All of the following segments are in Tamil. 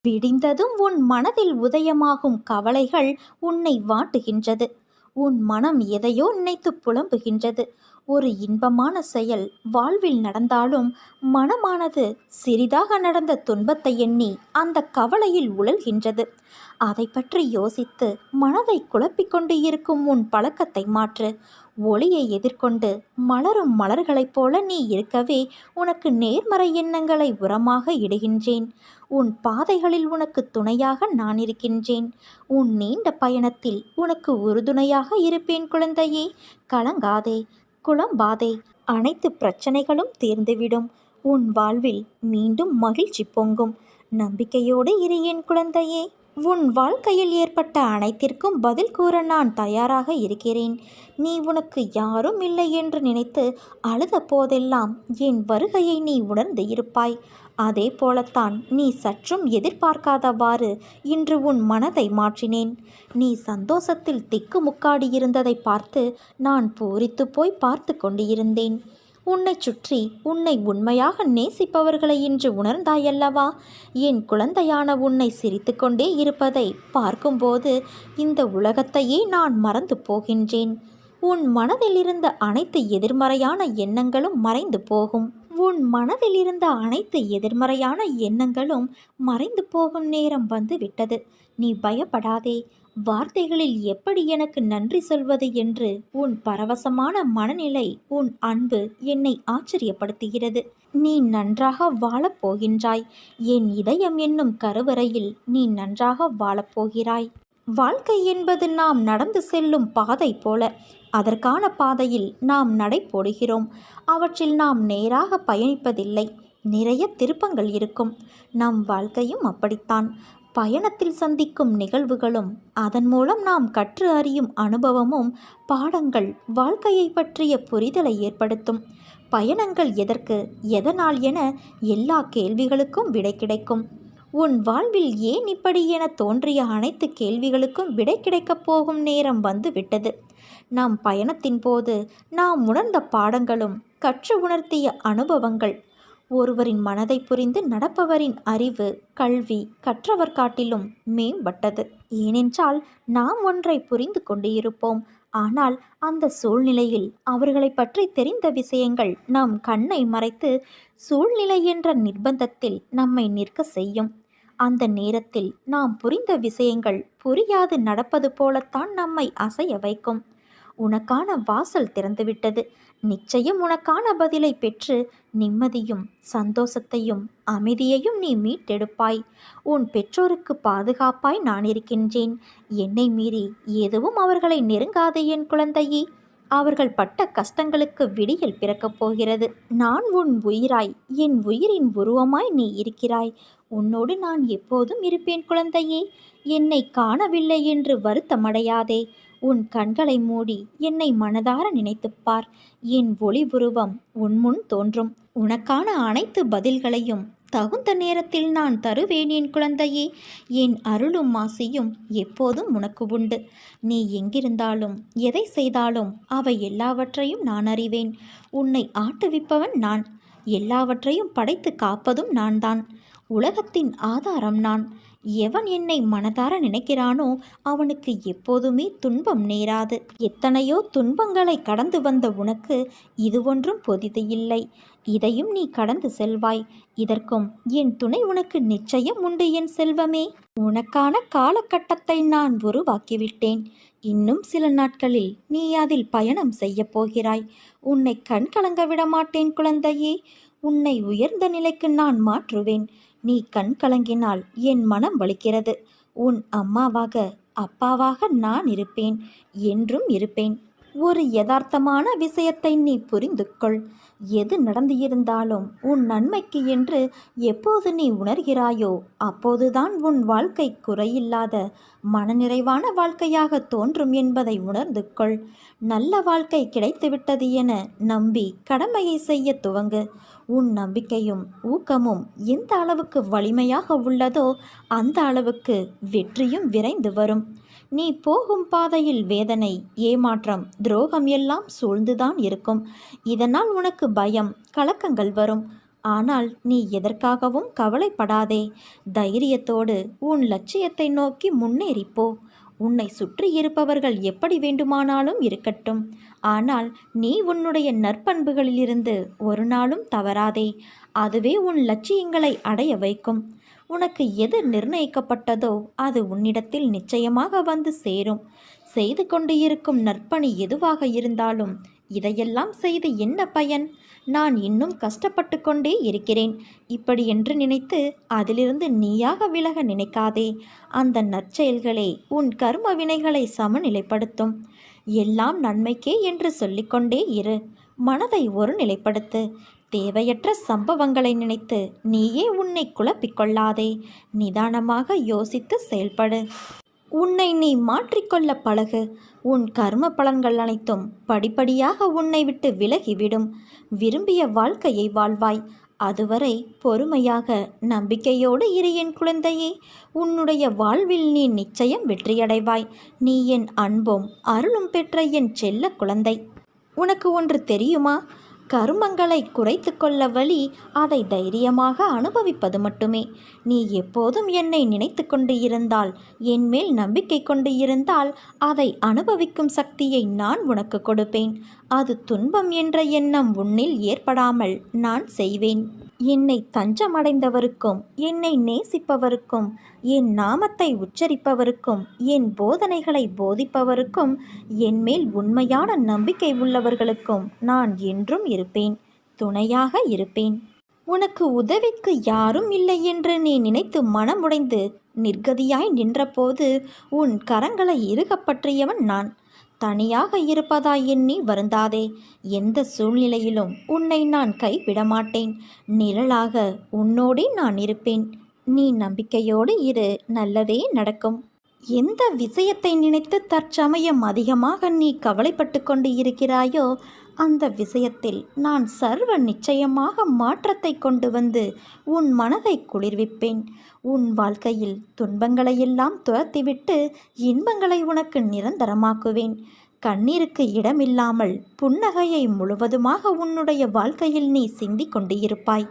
விடிந்ததும் உன் மனதில் உதயமாகும் கவலைகள் உன்னை வாட்டுகின்றது. உன் மனம் எதையோ நினைத்து புலம்புகின்றது. ஒரு இன்பமான செயல் வாழ்வில் நடந்தாலும் மனமானது சிறிதாக நடந்த துன்பத்தை எண்ணி அந்த கவலையில் உழல்கின்றது. அதை பற்றி யோசித்து மனதை குழப்பிக்கொண்டு இருக்கும் உன் பழக்கத்தை மாற்று. ஒளியை எதிர்கொண்டு மலரும் மலர்களைப் போல நீ இருக்கவே உனக்கு நேர்மறை எண்ணங்களை உரமாக இடுகின்றேன். உன் பாதைகளில் உனக்கு துணையாக நான் இருக்கின்றேன். உன் நீண்ட பயணத்தில் உனக்கு உறுதுணையாக இருப்பேன் குழந்தையே. கலங்காதே, குழம்பாதே. அனைத்து பிரச்சனைகளும் தீர்ந்துவிடும். உன் வாழ்வில் மீண்டும் மகிழ்ச்சி பொங்கும். நம்பிக்கையோடு இரு என் குழந்தையே. உன் வாழ்க்கையில் ஏற்பட்ட அனைத்திற்கும் பதில் கூற நான் தயாராக இருக்கிறேன். நீ உனக்கு யாரும் இல்லை என்று நினைத்து அழுத போதெல்லாம் என் வருகையை நீ உணர்ந்து இருப்பாய். அதே போலத்தான் நீ சற்றும் எதிர்பார்க்காதவாறு இன்று உன் மனதை மாற்றினேன். நீ சந்தோஷத்தில் திக்குமுக்காடியிருந்ததை பார்த்து நான் பூரித்து போய் பார்த்து கொண்டிருந்தேன். உன்னை சுற்றி உன்னை உண்மையாக நேசிப்பவர்களை இன்று உணர்ந்தாயல்லவா? என் குழந்தையான உன்னை சிரித்து கொண்டே இருப்பதை பார்க்கும்போது இந்த உலகத்தையே நான் மறந்து போகின்றேன். உன் மனதில் இருந்த அனைத்து எதிர்மறையான எண்ணங்களும் மறைந்து போகும். உன் மனதில் இருந்த அனைத்து எதிர்மறையான எண்ணங்களும் மறைந்து போகும் நேரம் வந்து விட்டது. நீ பயப்படாதே. வார்த்தைகளில் எப்படி எனக்கு நன்றி சொல்வது என்று உன் பரவசமான மனநிலை, உன் அன்பு என்னை ஆச்சரியப்படுத்துகிறது. நீ நன்றாக வாழப்போகின்றாய். என் இதயம் என்னும் கருவறையில் நீ நன்றாக வாழப்போகிறாய். வாழ்க்கை என்பது நாம் நடந்து செல்லும் பாதை போல. அதற்கான பாதையில் நாம் நடை போடுகிறோம். அவற்றில் நாம் நேராக பயணிப்பதில்லை. நிறைய திருப்பங்கள் இருக்கும். நம் வாழ்க்கையும் அப்படித்தான். பயணத்தில் சந்திக்கும் நிகழ்வுகளும் அதன் மூலம் நாம் கற்று அறியும் அனுபவமும் பாடங்கள் வாழ்க்கையை பற்றிய புரிதலை ஏற்படுத்தும். பயணங்கள் எதற்கு, எதனால் என எல்லா கேள்விகளுக்கும் விடை கிடைக்கும். உன் வாழ்வில் ஏன் இப்படி என தோன்றிய அனைத்து கேள்விகளுக்கும் விடை கிடைக்கப் போகும் நேரம் வந்து விட்டது. நம் பயணத்தின் போது நாம் உணர்ந்த பாடங்களும் கற்று உணர்த்திய அனுபவங்கள். ஒருவரின் மனதை புரிந்து நடப்பவரின் அறிவு, கல்வி கற்றவர் காட்டிலும் மேம்பட்டது. ஏனென்றால் நாம் ஒன்றை புரிந்து கொண்டு இருப்போம். ஆனால் அந்த சூழ்நிலையில் அவர்களை பற்றி தெரிந்த விஷயங்கள் நம் கண்ணை மறைத்து சூழ்நிலை என்ற நிர்பந்தத்தில் நம்மை நிற்க செய்யும். அந்த நேரத்தில் நாம் புரிந்த விஷயங்கள் புரியாது நடப்பது போலத்தான் நம்மை அசைய வைக்கும். உனக்கான வாசல் திறந்துவிட்டது. நிச்சயம் உனக்கான பதிலை பெற்று நிம்மதியும் சந்தோஷத்தையும் அமைதியையும் நீ மீட்டெடுப்பாய். உன் பெற்றோருக்கு பாதுகாப்பாய் நான் இருக்கின்றேன். என்னை மீறி எதுவும் அவர்களை நெருங்காது என் குழந்தையே. அவர்கள் பட்ட கஷ்டங்களுக்கு விடியல் பிறக்கப் போகிறது. நான் உன் உயிராய், என் உயிரின் உருவமாய் நீ இருக்கிறாய். உன்னோடு நான் எப்போதும் இருப்பேன் குழந்தையே. என்னை காணவில்லை என்று வருத்தமடையாதே. உன் கண்களை மூடி என்னை மனதார நினைத்துப்பார். என் ஒளி உருவம் உன்முன் தோன்றும். உனக்கான அனைத்து பதில்களையும் தகுந்த நேரத்தில் நான் தருவேன் என் குழந்தையே. என் அருளும் ஆசையும் எப்போதும் உனக்கு உண்டு. நீ எங்கிருந்தாலும் எதை செய்தாலும் அவை எல்லாவற்றையும் நான் அறிவேன். உன்னை ஆட்டுவிப்பவன் நான். எல்லாவற்றையும் படைத்து காப்பதும் நான் தான். உலகத்தின் ஆதாரம் நான். எவன் என்னை மனதார நினைக்கிறானோ அவனுக்கு எப்போதுமே துன்பம் நேராது. எத்தனையோ துன்பங்களை கடந்து வந்த உனக்கு இது ஒன்றும் புதிது இல்லை. இதையும் நீ கடந்து செல்வாய். இதற்கும் என் துணை உனக்கு நிச்சயம் உண்டு என் செல்வமே. உனக்கான காலகட்டத்தை நான் உருவாக்கிவிட்டேன். இன்னும் சில நாட்களில் நீ அதில் பயணம் செய்ய போகிறாய். உன்னை கண் கலங்க விட மாட்டேன் குழந்தையே. உன்னை உயர்ந்த நிலைக்கு நான் மாற்றுவேன். நீ கண் கலங்கினால் என் மனம் வலிக்கிறது. உன் அம்மாவாக, அப்பாவாக நான் இருப்பேன். என்றும் இருப்பேன். ஒரு யதார்த்தமான விஷயத்தை நீ புரிந்து கொள். எது நடந்து இருந்தாலும் உன் நன்மைக்கு என்று எப்போது நீ உணர்கிறாயோ அப்போதுதான் உன் வாழ்க்கை குறையில்லாத மனநிறைவான வாழ்க்கையாக தோன்றும் என்பதை உணர்ந்து கொள். நல்ல வாழ்க்கை கிடைத்துவிட்டது என நம்பி கடமையை செய்ய துவங்கு. உன் நம்பிக்கையும் ஊக்கமும் எந்த அளவுக்கு வலிமையாக உள்ளதோ அந்த அளவுக்கு வெற்றியும் விரைந்து வரும். நீ போகும் பாதையில் வேதனை, ஏமாற்றம், துரோகம் எல்லாம் சூழ்ந்துதான் இருக்கும். இதனால் உனக்கு பயம், கலக்கங்கள் வரும். ஆனால் நீ எதற்காகவும் கவலைப்படாதே. தைரியத்தோடு உன் லட்சியத்தை நோக்கி முன்னேறிப்போ. உன்னை சுற்றி இருப்பவர்கள் எப்படி வேண்டுமானாலும் இருக்கட்டும், ஆனால் நீ உன்னுடைய நற்பண்புகளிலிருந்து ஒரு நாளும் தவறாதே. அதுவே உன் லட்சியங்களை அடைய வைக்கும். உனக்கு எது நிர்ணயிக்கப்பட்டதோ அது உன்னிடத்தில் நிச்சயமாக வந்து சேரும். செய்து கொண்டு இருக்கும் நற்பணி எதுவாக இருந்தாலும், இதையெல்லாம் செய்து என்ன பயன், நான் இன்னும் கஷ்டப்பட்டு கொண்டே இருக்கிறேன் இப்படி என்று நினைத்து அதிலிருந்து நீயாக விலக நினைக்காதே. அந்த நற்செயல்களே உன் கர்ம வினைகளை சமநிலைப்படுத்தும். எல்லாம் நன்மைக்கே என்று சொல்லிக்கொண்டே இரு. மனதை ஒரு நிலைப்படுத்து. தேவையற்ற சம்பவங்களை நினைத்து நீயே உன்னை குழப்பிக்கொள்ளாதே. நிதானமாக யோசித்து செயல்படு. உன்னை நீ மாற்றிக்கொள்ள பழகு. உன் கர்ம பலன்கள் அனைத்தும் படிப்படியாக உன்னை விட்டு விலகிவிடும். விரும்பிய வாழ்க்கையை வாழ்வாய். அதுவரை பொறுமையாக நம்பிக்கையோடு இரு என் குழந்தையே. உன்னுடைய வாழ்வில் நீ நிச்சயம் வெற்றியடைவாய். நீ என் அன்பும் அருளும் பெற்ற என் செல்ல குழந்தை. உனக்கு ஒன்று தெரியுமா? கருமங்களை குறைத்து கொள்ள வழி அதை தைரியமாக அனுபவிப்பது மட்டுமே. நீ எப்போதும் என்னை நினைத்து கொண்டு இருந்தால், என் மேல் நம்பிக்கை கொண்டு இருந்தால், அதை அனுபவிக்கும் சக்தியை நான் உனக்கு கொடுப்பேன். அது துன்பம் என்ற எண்ணம் உன்னில் ஏற்படாமல் நான் செய்வேன். என்னை தஞ்சமடைந்தவருக்கும், என்னை நேசிப்பவருக்கும், என் நாமத்தை உச்சரிப்பவருக்கும், என் போதனைகளை போதிப்பவருக்கும், என் மேல் உண்மையான நம்பிக்கை உள்ளவர்களுக்கும் நான் என்றும் இருப்பேன். துணையாக இருப்பேன். உனக்கு உதவிக்கு யாரும் இல்லை என்று நீ நினைத்து மனமுடைந்து நிர்கதியாய் நின்றபோது உன் கரங்களை இறுகப் பற்றியவன் நான். தனியாக இருப்பதாய் எண்ணி வருந்தாதே. எந்த சூழ்நிலையிலும் உன்னை நான் கைவிடமாட்டேன். நிழலாக உன்னோடே நான் இருப்பேன். நீ நம்பிக்கையோடு இரு, நல்லதே நடக்கும். எந்த விஷயத்தை நினைத்து தற்சமயம் அதிகமாக நீ கவலைப்பட்டு கொண்டு இருக்கிறாயோ அந்த விஷயத்தில் நான் சர்வ நிச்சயமாக மாற்றத்தை கொண்டு வந்து உன் மனதை குளிர்விப்பேன். உன் வாழ்க்கையில் துன்பங்களையெல்லாம் துரத்திவிட்டு இன்பங்களை உனக்கு நிரந்தரமாக்குவேன். கண்ணீருக்கு இடமில்லாமல் புன்னகையை முழுவதுமாக உன்னுடைய வாழ்க்கையில் நீ சிந்திக் கொண்டு இருப்பாய்.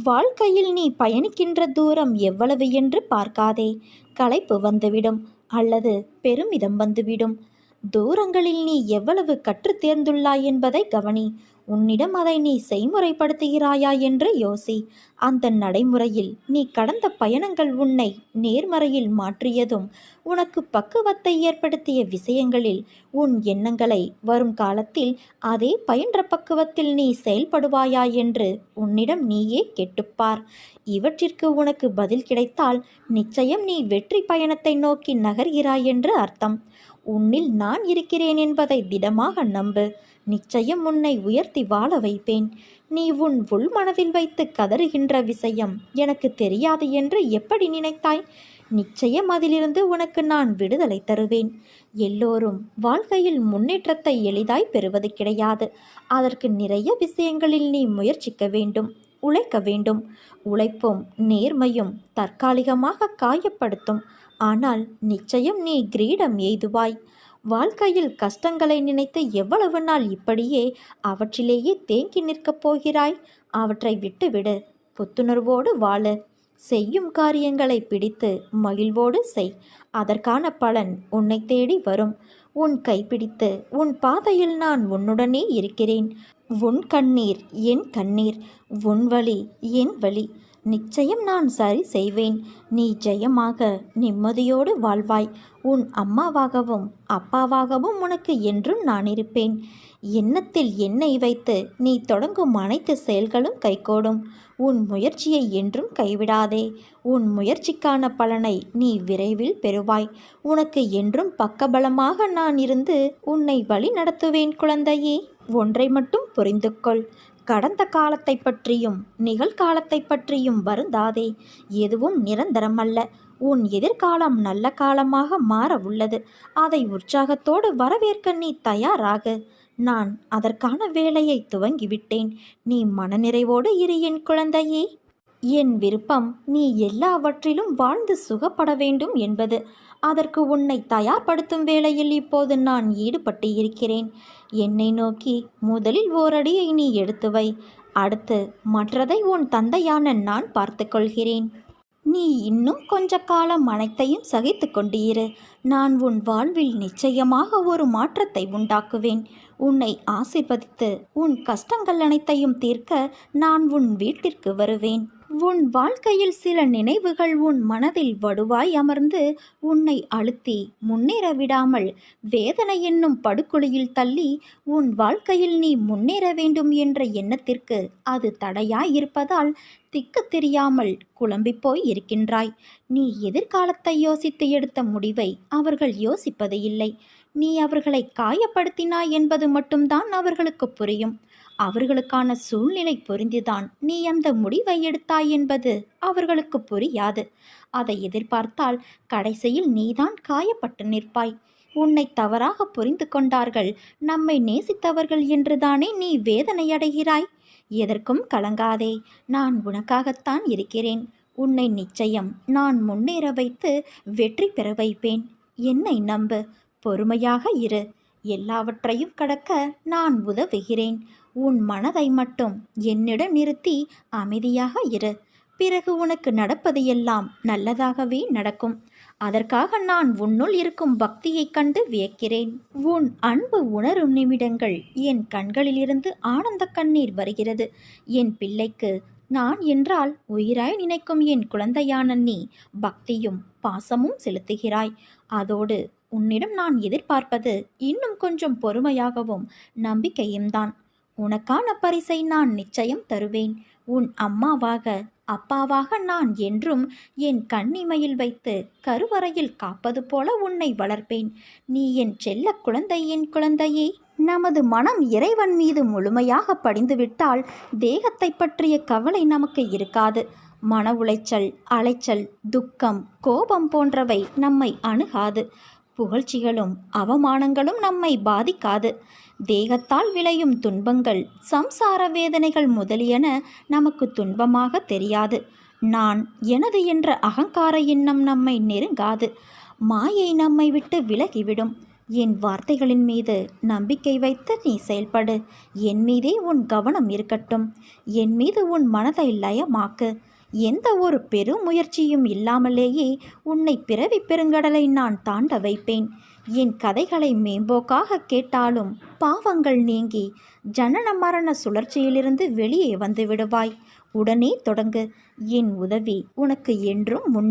வாழ்க்கையில் நீ பயணிக்கின்ற தூரம் எவ்வளவு என்று பார்க்காதே. களைப்பு வந்துவிடும் அல்லது பெருமிதம் வந்துவிடும். தூரங்களில் நீ எவ்வளவு கற்று தேர்ந்துள்ளாய் என்பதை கவனி. உன்னிடம் அதை நீ செய்முறைப்படுத்துகிறாயா என்று யோசி. அந்த நடைமுறையில் நீ கடந்த பயணங்கள் உன்னை நேர்மறையில் மாற்றியதும், உனக்கு பக்குவத்தை ஏற்படுத்திய விஷயங்களில் உன் எண்ணங்களை வரும் காலத்தில் அதே பயின்ற பக்குவத்தில் நீ செயல்படுவாயா என்று உன்னிடம் நீயே கேட்டுப்பார். இவற்றிற்கு உனக்கு பதில் கிடைத்தால் நிச்சயம் நீ வெற்றி பயணத்தை நோக்கி நகர்கிறாய் என்று அர்த்தம். உன்னில் நான் இருக்கிறேன் என்பதை திடமாக நம்பு. நிச்சயம் உன்னை உயர்த்தி வாழ வைப்பேன். நீ உன் உள் மனதில் வைத்து கதறுகின்ற விஷயம் எனக்கு தெரியாது என்று எப்படி நினைத்தாய்? நிச்சயம் அதிலிருந்து உனக்கு நான் விடுதலை தருவேன். எல்லோரும் வாழ்க்கையில் முன்னேற்றத்தை எளிதாய் பெறுவது கிடையாது. அதற்கு நிறைய விஷயங்களில் நீ முயற்சிக்க வேண்டும், உழைக்க வேண்டும். உழைப்பும் நேர்மையும் தற்காலிகமாக காயப்படுத்தும், ஆனால் நிச்சயம் நீ கிரீடம் எய்துவாய். வாழ்க்கையில் கஷ்டங்களை நினைத்து எவ்வளவு நாள் இப்படியே அவற்றிலேயே தேங்கி நிற்கப் போகிறாய்? அவற்றை விட்டுவிடு. புத்துணர்வோடு வாழு. செய்யும் காரியங்களை பிடித்து மகிழ்வோடு செய். அதற்கான பலன் உன்னை தேடி வரும். உன் கைப்பிடித்து உன் பாதையில் நான் உன்னுடனே இருக்கிறேன். உன் கண்ணீர் என் கண்ணீர், உன் வலி என் வலி. நிச்சயம் நான் சரி செய்வேன். நீ ஜெயமாக நிம்மதியோடு வாழ்வாய். உன் அம்மாவாகவும் அப்பாவாகவும் உனக்கு என்றும் நான் இருப்பேன். எண்ணத்தில் என்னை வைத்து நீ தொடங்கும் அனைத்து செயல்களும் கைகூடும். உன் முயற்சியை என்றும் கைவிடாதே. உன் முயற்சிக்கான பலனை நீ விரைவில் பெறுவாய். உனக்கு என்றும் பக்கபலமாக நான் இருந்து உன்னை வழி நடத்துவேன் குழந்தையே. ஒன்றை மட்டும் புரிந்து கொள். கடந்த காலத்தை பற்றியும் நிகழ்காலத்தை பற்றியும் வருந்தாதே. எதுவும் நிரந்தரமல்ல. உன் எதிர்காலம் நல்ல காலமாக மாற உள்ளது. அதை உற்சாகத்தோடு வரவேற்க நீ தயாராக. நான் அதற்கான வேலையை துவங்கிவிட்டேன். நீ மனநிறைவோடு இரு என் குழந்தையே. என் விருப்பம் நீ எல்லாவற்றிலும் வாழ்ந்து சுகப்பட வேண்டும் என்பது. அதற்கு உன்னை தயார்படுத்தும் வேளையில் இப்போது நான் ஈடுபட்டு இருக்கிறேன். என்னை நோக்கி முதலில் ஓரடியை நீ எடுத்து வை. அடுத்து மற்றதை உன் தந்தையான நான் பார்த்து கொள்கிறேன். நீ இன்னும் கொஞ்ச காலம் அனைத்தையும் சகித்து கொண்டிரு. நான் உன் வாழ்வில் நிச்சயமாக ஒரு மாற்றத்தை உண்டாக்குவேன். உன்னை ஆசீர்வதித்து உன் கஷ்டங்கள் அனைத்தையும் தீர்க்க நான் உன் வீட்டிற்கு வருவேன். உன் வாழ்க்கையில் சில நினைவுகள் உன் மனதில் வடுவாய் அமர்ந்து உன்னை அழுத்தி முன்னேற விடாமல் வேதனை என்னும் படுகொலியில் தள்ளி உன் வாழ்க்கையில் நீ முன்னேற வேண்டும் என்ற எண்ணத்திற்கு அது தடையாய் இருப்பதால் திக்கு தெரியாமல் குழம்பிப்போய் இருக்கின்றாய். நீ எதிர்காலத்தை யோசித்து எடுத்த முடிவை அவர்கள் யோசிப்பது இல்லை. நீ அவர்களை காயப்படுத்தினாய் என்பது மட்டும்தான் அவர்களுக்கு புரியும். அவர்களுக்கான சூழ்நிலை புரிந்துதான் நீ அந்த முடிவை எடுத்தாய் என்பது அவர்களுக்கு புரியாது. அதை எதிர்பார்த்தால் கடைசியில் நீதான் காயப்பட்டு நிற்பாய். உன்னை தவறாக புரிந்து கொண்டார்கள், நம்மை நேசித்தவர்கள் என்றுதானே நீ வேதனையடைகிறாய். எதற்கும் கலங்காதே, நான் உனக்காகத்தான் இருக்கிறேன். உன்னை நிச்சயம் நான் முன்னேற வைத்து வெற்றி பெற வைப்பேன். என்னை நம்பு, பொறுமையாக இரு. எல்லாவற்றையும் கடக்க நான் உதவுகிறேன். உன் மனதை மட்டும் என்னிடம் நிறுத்தி அமைதியாக இரு. பிறகு உனக்கு நடப்பது எல்லாம் நல்லதாகவே நடக்கும். அதற்காக நான் உன்னுள் இருக்கும் பக்தியைக் கண்டு வியக்கிறேன். உன் அன்பு உணரும் நிமிடங்கள் என் கண்களிலிருந்து ஆனந்த கண்ணீர் வருகிறது. என் பிள்ளைக்கு நான் என்றால் உயிராய் நினைக்கும் என் குழந்தையான நீ பக்தியும் பாசமும் செலுத்துகிறாய். அதோடு உன்னிடம் நான் எதிர்பார்ப்பது இன்னும் கொஞ்சம் பொறுமையாகவும் நம்பிக்கையும் தான். உனக்கான பரிசை நான் நிச்சயம் தருவேன். உன் அம்மாவாக அப்பாவாக நான் என்றும் என் கண்ணிமையில் வைத்து கருவறையில் காப்பது போல உன்னை வளர்ப்பேன். நீ என் செல்ல குழந்தை, என் குழந்தையே. நமது மனம் இறைவன் மீது முழுமையாக படிந்துவிட்டால் தேகத்தை பற்றிய கவலை நமக்கு இருக்காது. மன உளைச்சல், அலைச்சல், துக்கம், கோபம் போன்றவை நம்மை அணுகாது. புகழ்ச்சிகளும் அவமானங்களும் நம்மை பாதிக்காது. தேகத்தால் விளையும் துன்பங்கள், சம்சார வேதனைகள் முதலியன நமக்கு துன்பமாக தெரியாது. நான் எனது என்ற அகங்கார எண்ணம் நம்மை நெருங்காது. மாயை நம்மை விட்டு விலகிவிடும். என் வார்த்தைகளின் மீது நம்பிக்கை வைத்து நீ செயல்படு. என் மீதே உன் கவனம் இருக்கட்டும். என் மீது உன் மனதை லயமாக்கு. எந்த ஒரு பெருமுயற்சியும் இல்லாமலேயே உன்னை பிறவி பெருங்கடலை நான் தாண்ட வைப்பேன். என் கதைகளை மேம்போக்காக கேட்டாலும் பாவங்கள் நீங்கி ஜனன மரண சுழற்சியிலிருந்து வெளியே வந்து விடுவாய். உடனே தொடங்கு. என் உதவி உனக்கு என்றும் உண்டு.